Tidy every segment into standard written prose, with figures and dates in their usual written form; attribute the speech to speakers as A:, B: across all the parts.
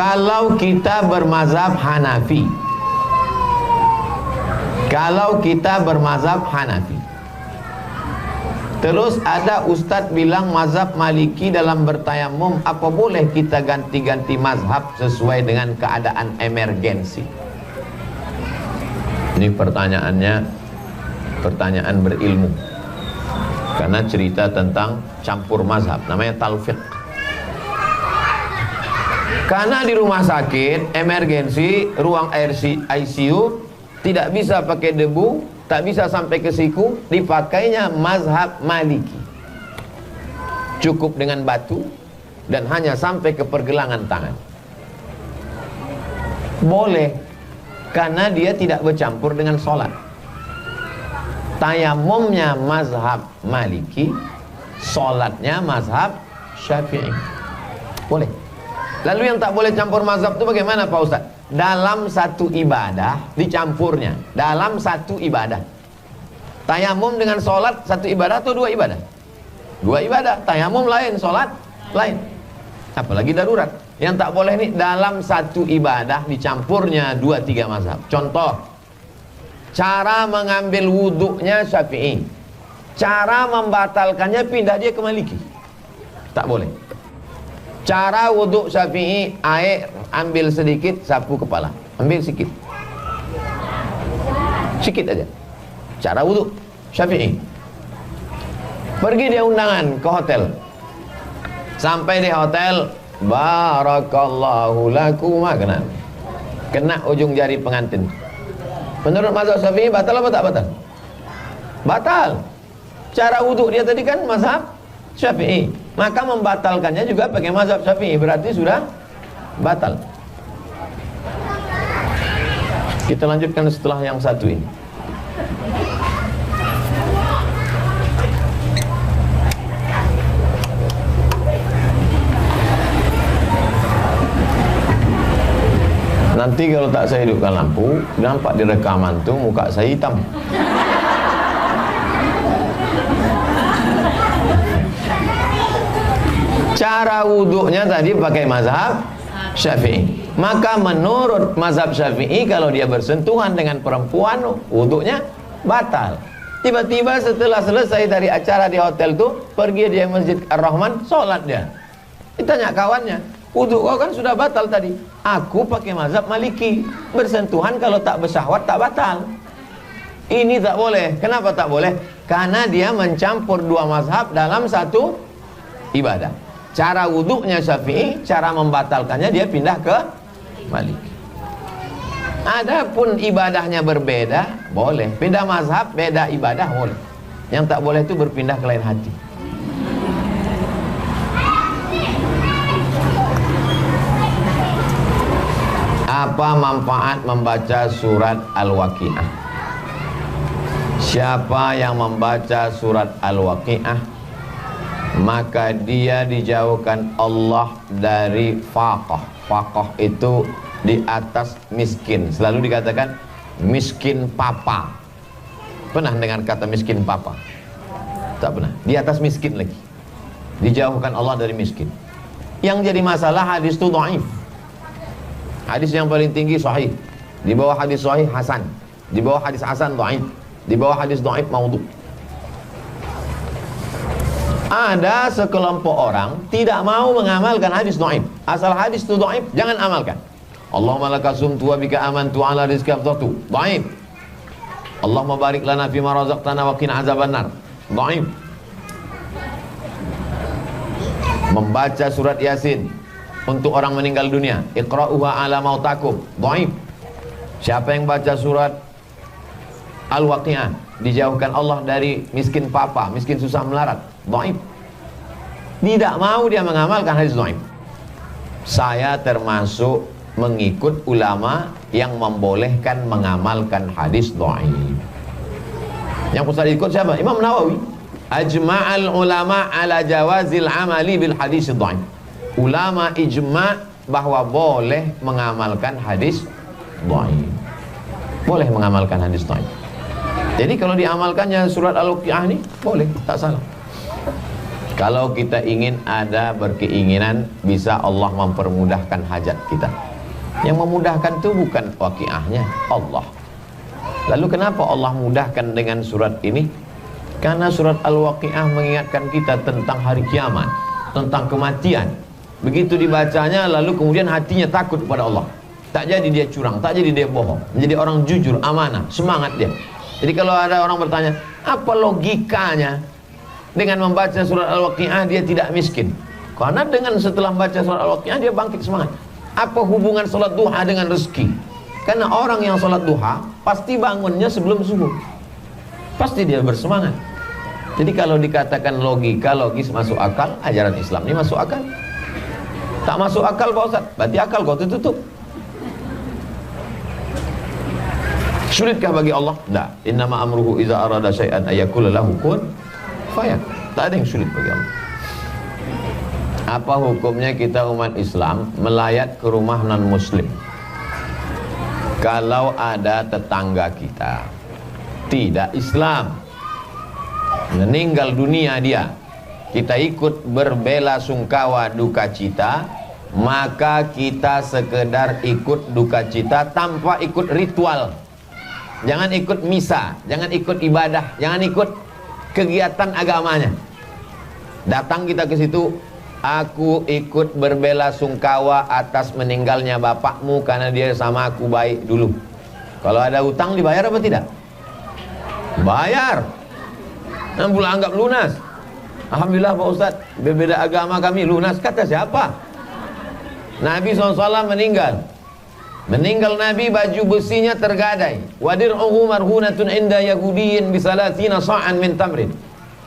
A: Kalau kita bermazhab Hanafi, terus ada ustadz bilang mazhab Maliki dalam bertayamum, apa boleh kita ganti-ganti mazhab sesuai dengan keadaan emergensi? Ini pertanyaannya pertanyaan berilmu, karena cerita tentang campur mazhab, namanya talfiq. Karena di rumah sakit emergensi, ruang ICU tidak bisa pakai debu, tak bisa sampai ke siku, dipakainya mazhab Maliki. Cukup dengan batu dan hanya sampai ke pergelangan tangan. Boleh, karena dia tidak bercampur dengan sholat. Tayamumnya mazhab Maliki, sholatnya mazhab Syafi'i. Boleh. Lalu yang tak boleh campur mazhab itu bagaimana Pak Ustaz? Dalam satu ibadah dicampurnya. Dalam satu ibadah. Tayamum dengan sholat satu ibadah atau dua ibadah? Dua ibadah. Tayamum lain, sholat lain. Apalagi darurat. Yang tak boleh nih dalam satu ibadah dicampurnya dua tiga mazhab. Contoh, cara mengambil wuduknya Syafi'i, cara membatalkannya pindah dia ke Maliki. Tak boleh. Cara wuduk Syafi'i, air ambil sedikit, sapu kepala, ambil sedikit aja. Cara wuduk Syafi'i. Pergi dia undangan ke hotel, sampai di hotel, barakallahu lakuma, kena ujung jari pengantin. Menurut mazhab Syafi'i batal apa tak batal? Batal. Cara wuduk dia tadi kan mazhab Syafi'i, maka membatalkannya juga pakai mazhab Syafi'i, berarti sudah batal. Kita lanjutkan setelah yang satu ini. Nanti kalau tak saya hidupkan lampu, nampak di rekaman tuh muka saya hitam. Cara wuduknya tadi pakai mazhab Syafi'i. Maka menurut mazhab Syafi'i, kalau dia bersentuhan dengan perempuan, wuduknya batal. Tiba-tiba setelah selesai dari acara di hotel tuh, pergi dia Masjid Ar-Rahman, sholat dia. Ditanya kawannya, wuduk kau kan sudah batal tadi. Aku pakai mazhab Maliki, bersentuhan kalau tak bersyahwat tak batal. Ini tak boleh. Kenapa tak boleh? Karena dia mencampur dua mazhab dalam satu ibadah. Cara wuduknya Syafi'i, cara membatalkannya dia pindah ke Maliki. Adapun ibadahnya berbeda, boleh. Pindah mazhab, beda ibadah, boleh. Yang tak boleh itu berpindah ke lain hati. Apa manfaat membaca surat Al-Waqi'ah? Siapa yang membaca surat Al-Waqi'ah, maka dia dijauhkan Allah dari faqah. Faqah itu di atas miskin. Selalu dikatakan miskin papa. Pernah dengar kata miskin papa? Tak pernah. Di atas miskin lagi. Dijauhkan Allah dari miskin. Yang jadi masalah hadis itu dhaif. Hadis yang paling tinggi sahih. Di bawah hadis sahih hasan. Di bawah hadis hasan dhaif. Di bawah hadis dhaif maudhu. Ada sekelompok orang tidak mau mengamalkan hadis dhaif. Asal hadis itu dhaif, jangan amalkan. Allahumma laka sumtu wa bika amantu ala rizqi afdatu. Dhaif. Allahumma barik lana fima razaqtana wa qina azabannar. Dhaif. Membaca surat Yasin untuk orang meninggal dunia, iqra'uha ala mautakum. Dhaif. Siapa yang baca surat Al-Waqi'ah, dijauhkan Allah dari miskin papa, miskin susah melarat. Dhaif. Tidak mau dia mengamalkan hadis dhaif. Saya termasuk mengikut ulama yang membolehkan mengamalkan hadis dhaif. Yang Ustaz ikut siapa? Imam Nawawi. Ajma'al ulama ala jawazil amali bil hadis dhaif. Ulama ijma' bahwa boleh mengamalkan hadis dhaif. Boleh mengamalkan hadis dhaif. Jadi kalau diamalkannya surat Al-Waqi'ah ini boleh, tak salah. Kalau kita ingin ada berkeinginan, bisa Allah mempermudahkan hajat kita. Yang memudahkan itu bukan waqiahnya, Allah. Lalu kenapa Allah mudahkan dengan surat ini? Karena surat Al-Waqiah mengingatkan kita tentang hari kiamat, tentang kematian. Begitu dibacanya, lalu kemudian hatinya takut kepada Allah. Tak jadi dia curang, tak jadi dia bohong, menjadi orang jujur, amanah, semangat dia. Jadi kalau ada orang bertanya, apa logikanya dengan membaca surat Al-Waqiah dia tidak miskin? Karena dengan setelah membaca surat Al-Waqiah dia bangkit semangat. Apa hubungan sholat duha dengan rezeki? Karena orang yang sholat duha pasti bangunnya sebelum subuh, pasti dia bersemangat. Jadi kalau dikatakan logika, logis, masuk akal, ajaran Islam ini masuk akal. Tak masuk akal Pak Ustaz, berarti akal kau tutup. Sulitkah bagi Allah? Tidak. Innama amruhu iza arada syai'an ayakula lahu kun fayakun. Tak ada yang sulit bagi Allah. Apa hukumnya kita umat Islam melayat ke rumah non muslim kalau ada tetangga kita tidak Islam, meninggal dunia dia, kita ikut berbela sungkawa duka cita, maka kita sekedar ikut duka cita tanpa ikut ritual. Jangan ikut misa, jangan ikut ibadah, jangan ikut kegiatan agamanya. Datang kita ke situ, aku ikut berbela sungkawa atas meninggalnya bapakmu karena dia sama aku baik dulu. Kalau ada utang dibayar apa tidak? Bayar. Nah, pula anggap lunas. Alhamdulillah Pak Ustaz, berbeda agama kami lunas. Kata siapa? Nabi SAW meninggal. Meninggal Nabi, baju besinya tergadai. Wadir'uhu marhunatun inda yahudiyin bisalatina sa'an min tamrin.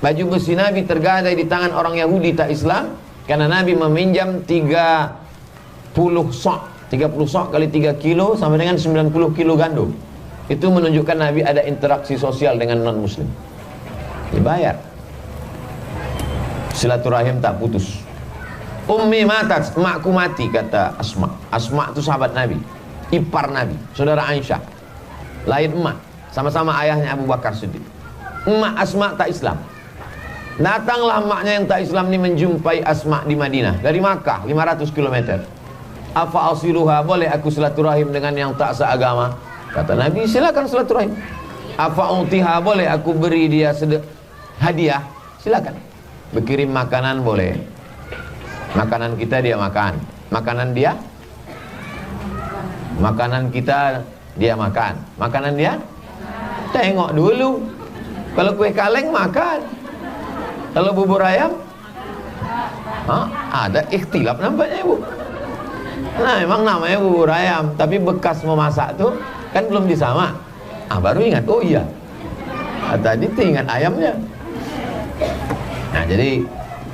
A: Baju besi Nabi tergadai di tangan orang Yahudi tak Islam, karena Nabi meminjam 30 sok. 30 sok kali 3 kilo sama dengan 90 kilo gandum. Itu menunjukkan Nabi ada interaksi sosial dengan non muslim. Dibayar. Silaturahim tak putus. Ummi matat, emakku mati, kata Asma. Asma itu sahabat Nabi, ipar Nabi, saudara Aisyah. Lain emak, sama-sama ayahnya Abu Bakar Siddiq. Emak Asma tak Islam. Datanglah emaknya yang tak Islam ini menjumpai Asma di Madinah dari Makkah 500 km. Afa asiluha, boleh aku silaturahim dengan yang tak seagama? Kata Nabi, silakan silaturahim. Afa utiha, boleh aku beri dia hadiah? Silakan. Berkirim makanan boleh. Makanan kita dia makan, makanan dia, makanan kita dia makan, makanan dia tengok dulu. Kalau kue kaleng makan, kalau bubur ayam ada ikhtilaf nampaknya Ibu. Nah memang namanya bubur ayam, tapi bekas memasak tuh kan belum disama. Baru ingat, oh iya, tadi ingat ayamnya. Nah jadi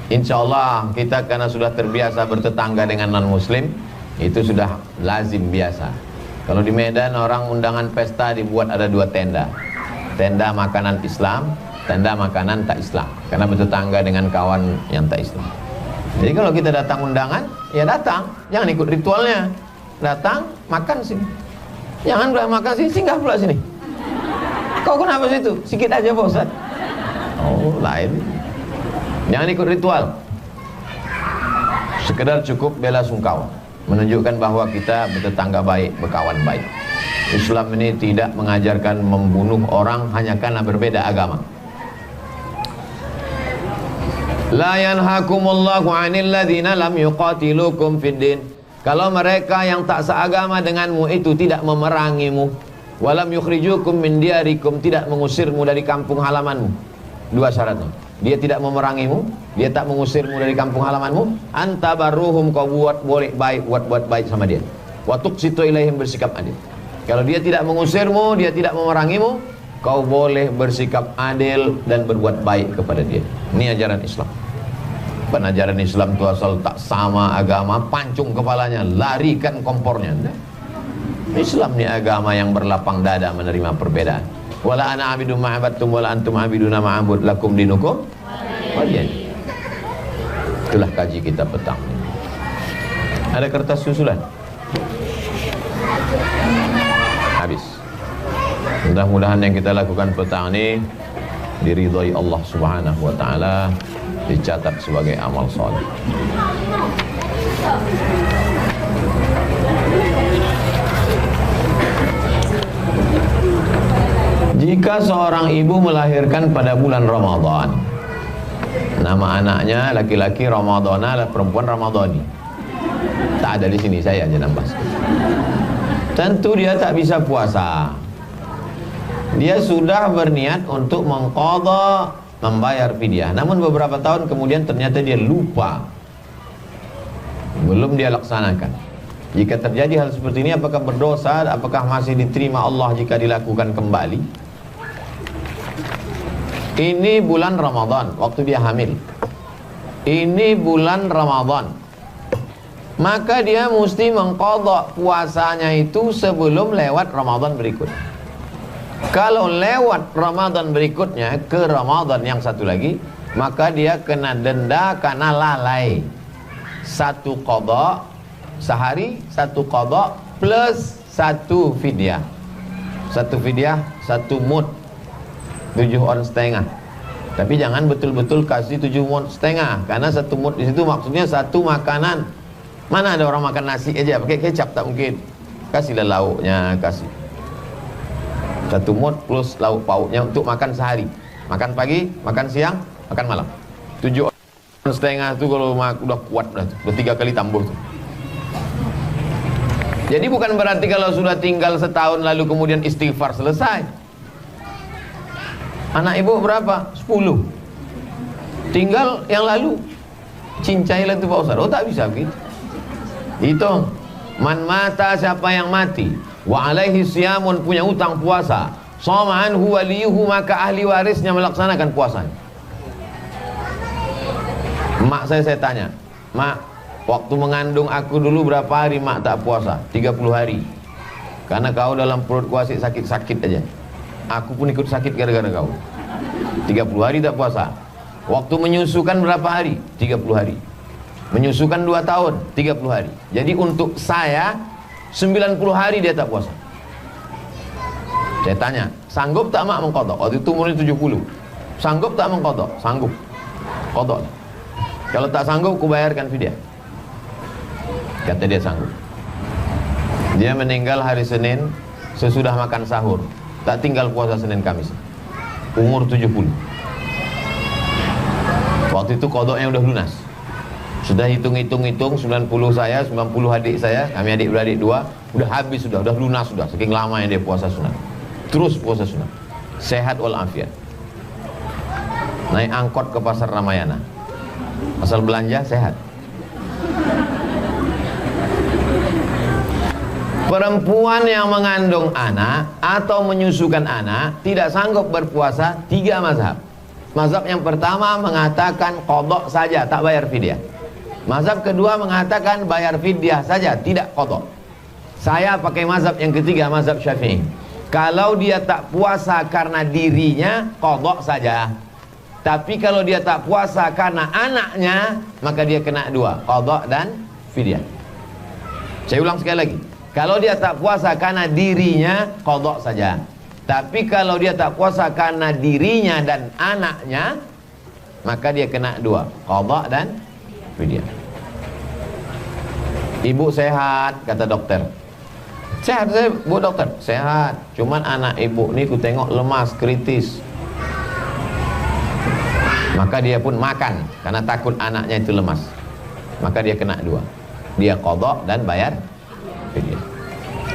A: insya Allah kita karena sudah terbiasa bertetangga dengan non muslim, itu sudah lazim biasa. Kalau di Medan orang undangan pesta dibuat ada 2 tenda. Tenda makanan Islam, tenda makanan tak Islam, karena bertetangga dengan kawan yang tak Islam. Jadi kalau kita datang undangan, ya datang, jangan ikut ritualnya. Datang, makan sini. Jangan pula makan sini, singgah pula sini. Kau kenapa situ? Sikit aja Pak Ustaz. Oh lain. Jangan ikut ritual. Sekedar cukup bela sungkawa, menunjukkan bahwa kita bertetangga baik, berkawan baik. Islam ini tidak mengajarkan membunuh orang hanya karena berbeda agama. La yanhakumullahu 'anil ladzina lam yuqatilukum fid din. Kalau mereka yang tak seagama denganmu itu tidak memerangimu, walam yukhrijukum min diyarikum, tidak mengusirmu dari kampung halamanmu. 2 syaratnya. Dia tidak memerangimu, dia tak mengusirmu dari kampung halamanmu. Anta barruhum, kau boleh baik, buat baik sama dia. Wa tuqsitu ilaihim, bersikap adil. Kalau dia tidak mengusirmu, dia tidak memerangimu, kau boleh bersikap adil dan berbuat baik kepada dia. Ini ajaran Islam. Ajaran Islam itu asal tak sama agama, pancung kepalanya, larikan kompornya. Islam ini agama yang berlapang dada menerima perbedaan. Wala ana abidum ma'abattum wala antum abiduna ma'abud lakum dinukum waliyan. Itulah kaji kita petang. Ada kertas susulan? Habis. Mudah-mudahan yang kita lakukan petang ini diridhai Allah Subhanahu wa taala dicatat sebagai amal soleh. Jika seorang ibu melahirkan pada bulan Ramadan, nama anaknya laki-laki Ramadana, perempuan Ramadhani. Tak ada di sini, saya aja nambah. Tentu dia tak bisa puasa. Dia sudah berniat untuk mengqadha, membayar fidyah. Namun beberapa tahun kemudian ternyata dia lupa, belum dia laksanakan. Jika terjadi hal seperti ini, apakah berdosa? Apakah masih diterima Allah jika dilakukan kembali? Ini bulan Ramadan, waktu dia hamil. Ini bulan Ramadan, maka dia mesti mengqadha puasanya itu sebelum lewat Ramadan berikut. Kalau lewat Ramadan berikutnya ke Ramadan yang satu lagi, maka dia kena denda karena lalai. Satu qadha sehari, satu qadha plus satu fidyah. Satu fidyah, satu mud, 7 on setengah. Tapi jangan betul-betul kasih 7 mud setengah, karena satu mud di situ maksudnya satu makanan. Mana ada orang makan nasi aja pakai kecap? Tak mungkin. Kasihlah lauknya, kasih. Satu mud plus lauk pauknya untuk makan sehari. Makan pagi, makan siang, makan malam. 7 on setengah itu kalau udah kuat, udah 3 kali tambah tuh. Jadi bukan berarti kalau sudah tinggal setahun lalu kemudian istighfar selesai. Anak ibu berapa? 10. Tinggal yang lalu cincailah itu Pak Ustaz. Oh tak bisa begitu. Hitung. Man mata, siapa yang mati, wa alaihi siyamun, punya utang puasa, shoma anhu waliyuhu, maka ahli warisnya melaksanakan puasanya. Mak saya tanya, mak, waktu mengandung aku dulu berapa hari mak tak puasa? 30 hari. Karena kau dalam perut ku asyik sakit-sakit aja. Aku pun ikut sakit gara-gara kau. 30 hari tak puasa. Waktu menyusukan berapa hari? 30 hari. Menyusukan 2 tahun, 30 hari. Jadi untuk saya 90 hari dia tak puasa. Saya tanya, sanggup tak mak mengqadha? Waktu itu umurnya 70. Sanggup tak mengqadha? Sanggup. Qadha. Kalau tak sanggup, ku bayarkan fidyah. Kata dia sanggup. Dia meninggal hari Senin sesudah makan sahur. Tak tinggal puasa Senin Kamis. Umur 70. Waktu itu qadhanya udah lunas. Sudah hitung-hitung 90 saya, 90 adik saya, kami adik-beradik 2, udah habis sudah lunas sudah. Saking lamanya dia puasa sunat. Terus puasa sunat. Sehat walafiat. Naik angkot ke pasar Ramayana. Asal belanja sehat. Perempuan yang mengandung anak atau menyusukan anak tidak sanggup berpuasa 3 mazhab. Mazhab yang pertama mengatakan qadha saja, tak bayar fidyah. Mazhab kedua mengatakan bayar fidyah saja, tidak qadha. Saya pakai mazhab yang ketiga, mazhab Syafi'i. Kalau dia tak puasa karena dirinya, qadha saja. Tapi kalau dia tak puasa karena anaknya, maka dia kena 2, qadha dan fidyah. Saya ulang sekali lagi. Kalau dia tak puasa karena dirinya, qadha saja. Tapi kalau dia tak puasa karena dirinya dan anaknya, maka dia kena 2, qadha dan fidyah. Ibu sehat, kata dokter. Sehat saya, Bu dokter? Sehat. Cuman anak ibu ni ku tengok lemas, kritis. Maka dia pun makan karena takut anaknya itu lemas. Maka dia kena 2. Dia qadha dan bayar fidyah.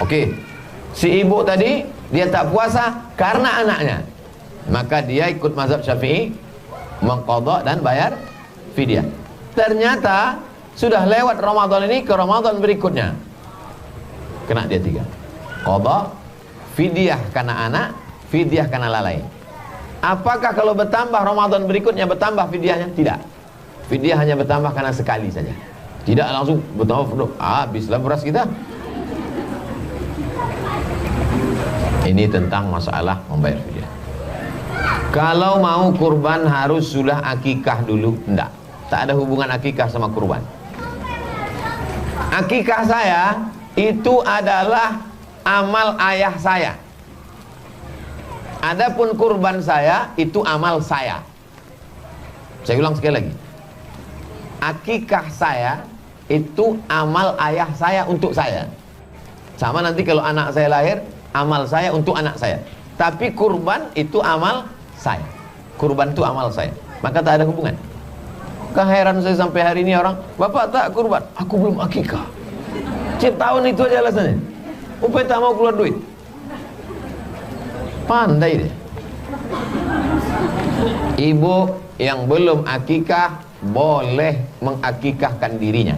A: Oke. Si ibu tadi dia tak puasa karena anaknya. Maka dia ikut mazhab Syafi'i, mengqadha dan bayar fidyah. Ternyata sudah lewat Ramadan ini ke Ramadan berikutnya. Kena dia 3. Qadha, fidyah karena anak, fidyah karena lalai. Apakah kalau bertambah Ramadan berikutnya bertambah fidyahnya? Tidak. Fidyah hanya bertambah karena sekali saja. Tidak langsung bertambah, habislah beras kita. Ini tentang masalah membayar fidyah. Kalau mau kurban harus sudah akikah dulu? Tidak. Tak ada hubungan akikah sama kurban. Akikah saya itu adalah amal ayah saya. Adapun kurban saya itu amal saya. Saya ulang sekali lagi. Akikah saya itu amal ayah saya untuk saya. Sama nanti kalau anak saya lahir, amal saya untuk anak saya. Tapi kurban itu amal saya. Kurban itu amal saya. Maka tak ada hubungan. Keheran saya sampai hari ini orang, bapak tak kurban, aku belum akikah. Tiap tahun itu aja alasannya. Upaya tak mau keluar duit. Pandai deh. Ibu yang belum akikah boleh mengakikahkan dirinya.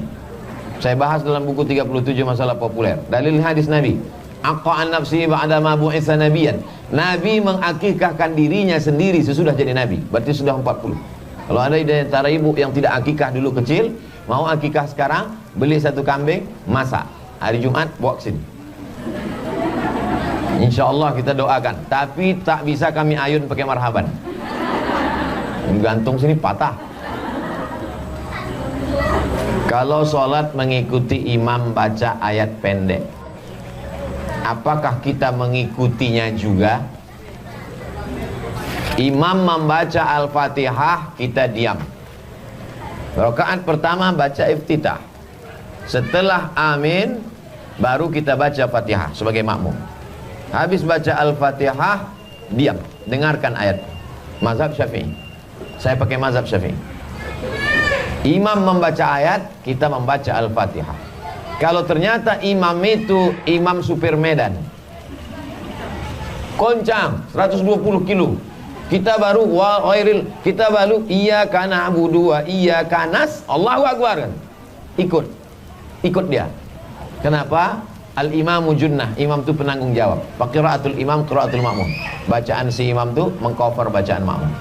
A: Saya bahas dalam buku 37 masalah populer. Dalil hadis Nabi. Aqa'an nafsi ba'da ma bu'itsa nabiyan. Nabi mengakikahkan dirinya sendiri sesudah jadi nabi. Berarti sudah 40. Kalau ada di antara ibu yang tidak akikah dulu kecil, mau akikah sekarang, beli satu kambing, masak. Hari Jumat bawa ke sini. Insyaallah kita doakan. Tapi tak bisa kami ayun pakai marhaban. Gantung sini patah. Kalau sholat mengikuti imam baca ayat pendek, apakah kita mengikutinya juga? Imam membaca Al-Fatihah, kita diam. Rakaat pertama baca iftitah. Setelah amin, baru kita baca Fatihah sebagai makmum. Habis baca Al-Fatihah, diam, dengarkan ayat. Mazhab Syafi'i. Saya pakai mazhab Syafi'i. Imam membaca ayat, kita membaca Al-Fatihah. Kalau ternyata imam itu imam supir Medan, koncang 120 kilo, kita baru kita baru iyyaka na'budu wa iyyaka Allahu Akbar kan? Ikut dia. Kenapa? Al-imamu junnah, imam itu penanggung jawab. Qiraatul imam, qiraatul makmum. Bacaan si imam itu mengcover bacaan makmum.